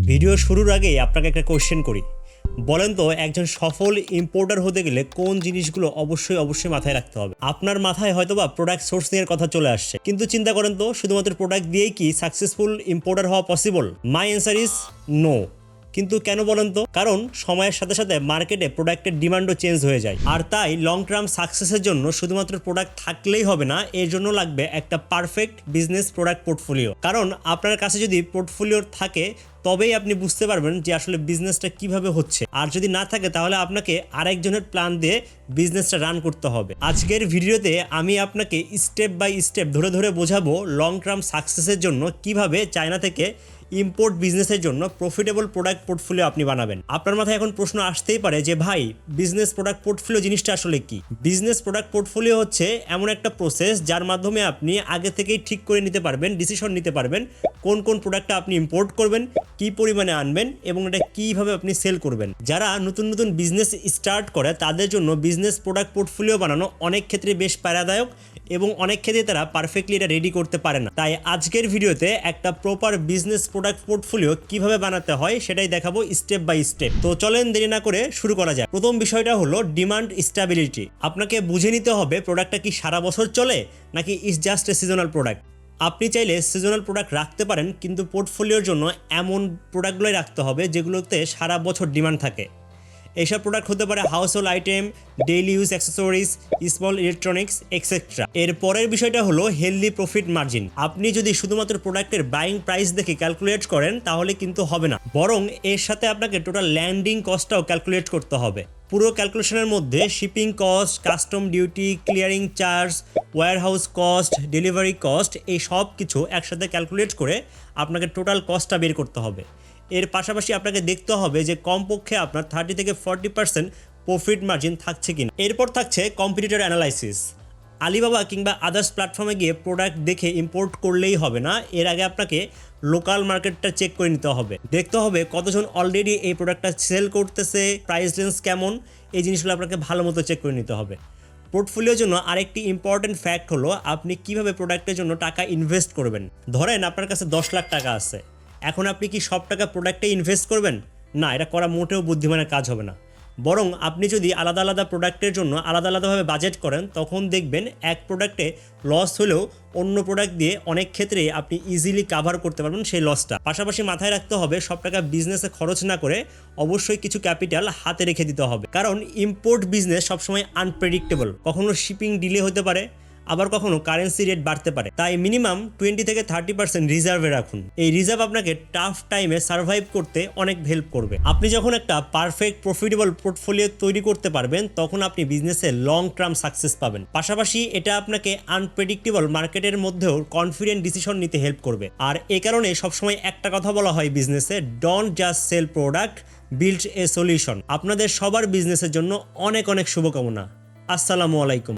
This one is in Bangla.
ভিডিও শুরুর আগেই আপনাকে একটা কোশ্চেন করি। বলেন তো, একজন সফল ইম্পোর্টার হতে গেলে কোন জিনিসগুলো অবশ্যই মাথায় রাখতে হবে? আপনার মাথায় হয়তোবা প্রোডাক্ট সোর্সিং এর কথা চলে আসছে, কিন্তু চিন্তা করেন তো, শুধুমাত্র প্রোডাক্ট দিয়েই কি সাকসেসফুল ইম্পোর্টার হওয়া possible? My answer is no. কিন্তু কেন বলেন তো? কারণ সময়ের সাথে সাথে মার্কেটে প্রোডাক্টের ডিমান্ডও চেঞ্জ হয়ে যায়। আর তাই লং টার্ম সাকসেসের জন্য শুধুমাত্র প্রোডাক্ট থাকলেই হবে না, এর জন্য লাগবে একটা পারফেক্ট বিজনেস প্রোডাক্ট পোর্টফোলিও। কারণ আপনার কাছে যদি পোর্টফোলিও থাকে তবেই আপনি বুঝতে পারবেন যে আসলে বিজনেসটা কিভাবে হচ্ছে। আর যদি না থাকে তাহলে আপনাকে আরেকজনের প্ল্যান দিয়ে বিজনেসটা রান করতে হবে। আজকের ভিডিওতে আমি আপনাকে স্টেপ বাই স্টেপ ধরে ধরে বোঝাবো লং টার্ম সাকসেসের জন্য কিভাবে চায়না থেকে ইম্পোর্ট বিজনেসের জন্য প্রফিটেবল প্রোডাক্ট পোর্টফোলিও আপনি বানাবেন। আপনার মাথায় এখন প্রশ্ন আসতেই পারে যে ভাই, বিজনেস প্রোডাক্ট পোর্টফোলিও জিনিসটা আসলে কি? বিজনেস প্রোডাক্ট পোর্টফোলিও হচ্ছে এমন একটা প্রসেস যার মাধ্যমে আপনি আগে থেকেই ঠিক করে নিতে পারবেন, ডিসিশন নিতে পারবেন কোন কোন প্রোডাক্টটা আপনি ইম্পোর্ট করবেন, কি পরিমাণে আনবেন এবং এটা কিভাবে আপনি সেল করবেন। যারা নতুন নতুন বিজনেস স্টার্ট করে তাদের জন্য বিজনেস প্রোডাক্ট পোর্টফোলিও বানানো অনেক ক্ষেত্রে বেশ প্যারাদায়ক এবং অনেক ক্ষেত্রে তারা পারফেক্টলি এটা রেডি করতে পারে না। তাই আজকের ভিডিওতে একটা প্রপার বিজনেস প্রোডাক্ট পোর্টফোলিও কিভাবে বানাতে হয় সেটাই দেখাবো স্টেপ বাই স্টেপ। তো চলেন দেরি না করে শুরু করা যায়। প্রথম বিষয়টা হলো ডিমান্ড স্ট্যাবিলিটি। আপনাকে বুঝে নিতে হবে প্রোডাক্টটা কি সারা বছর চলে নাকি is just a seasonal product. আপনি চাইলে সিজনাল প্রোডাক্ট রাখতে পারেন, কিন্তু পোর্টফোলিওর জন্য এমন প্রোডাক্টগুলোই রাখতে হবে যেগুলোতে সারা বছর ডিমান্ড থাকে। এইসব প্রোডাক্ট হতে পারে house hold item, daily use accessories, small electronics etcetera. এর পরের বিষয়টা হলো হেলদি প্রফিট মার্জিন। আপনি যদি শুধুমাত্র প্রোডাক্টের বাইং প্রাইস দেখে ক্যালকুলেট করেন তাহলে কিন্তু হবে না, বরং এর সাথে আপনাকে টোটাল ল্যান্ডিং কস্টটাও ক্যালকুলেট করতে হবে। পুরো ক্যালকুলেশনের মধ্যে shipping cost, custom duty, clearing charge, warehouse cost, delivery cost, এই সব কিছু একসাথে ক্যালকুলেট করে আপনাকে টোটাল কস্টটা বের করতে হবে। এর পাশাপাশি আপনাকে দেখতে হবে যে কমপক্ষে আপনার 30 থেকে 40% প্রফিট মার্জিন থাকছে কিনা। এরপর থাকছে কম্পিটিটর অ্যানালাইসিস। আলিবাবা কিংবা আদার্স প্ল্যাটফর্মে গিয়ে প্রোডাক্ট দেখে ইম্পোর্ট করলেই হবে না, এর আগে আপনাকে লোকাল মার্কেটটা চেক করে নিতে হবে। দেখতে হবে কতজন অলরেডি এই প্রোডাক্টটা সেল করতেছে, প্রাইস রেঞ্জ কেমন, এই জিনিসগুলো আপনাকে ভালো মতো চেক করে নিতে হবে। পোর্টফোলিওর জন্য আরেকটি ইম্পর্টেন্ট ফ্যাক্ট হলো আপনি কিভাবে প্রোডাক্টের জন্য টাকা ইনভেস্ট করবেন। ধরেন আপনার কাছে 10 লাখ টাকা আছে, এখন আপনি কি সব টাকা প্রোডাক্টে ইনভেস্ট করবেন? না, এটা করা মোটেও বুদ্ধিমানের কাজ হবে না। বরং আপনি যদি আলাদা আলাদা প্রোডাক্টের জন্য আলাদা আলাদাভাবে বাজেট করেন, তখন দেখবেন এক প্রোডাক্টে লস হলেও অন্য প্রোডাক্ট দিয়ে অনেক ক্ষেত্রে আপনি ইজিলি কাভার করতে পারবেন সেই লসটা। পাশাপাশি মাথায় রাখতে হবে সব টাকা বিজনেসে খরচ না করে অবশ্যই কিছু ক্যাপিটাল হাতে রেখে দিতে হবে, কারণ ইম্পোর্ট বিজনেস সবসময় আনপ্রেডিক্টেবল। কখনো শিপিং ডিলে হতে পারে, আবার কখনো কারেন্সি রেট বাড়তে পারে। তাই মিনিমাম 20 থেকে 30% রিজার্ভে রাখুন। এই রিজার্ভ আপনাকে টাফ টাইমে সার্ভাইভ করতে অনেক হেল্প করবে। আপনি যখন একটা পারফেক্ট প্রফিটেবল পোর্টফোলিও তৈরি করতে পারবেন তখন আপনি বিজনেসে লং টার্ম সাকসেস পাবেন। পাশাপাশি এটা আপনাকে আনপ্রেডিক্টেবল মার্কেটের মধ্যেও কনফিডেন্ট ডিসিশন নিতে হেল্প করবে। আর এই কারণে সবসময় একটা কথা বলা হয় বিজনেসে, don't just sell product, build a solution. আপনাদের সবার বিজনেসের জন্য অনেক অনেক শুভকামনা। আসসালামু আলাইকুম।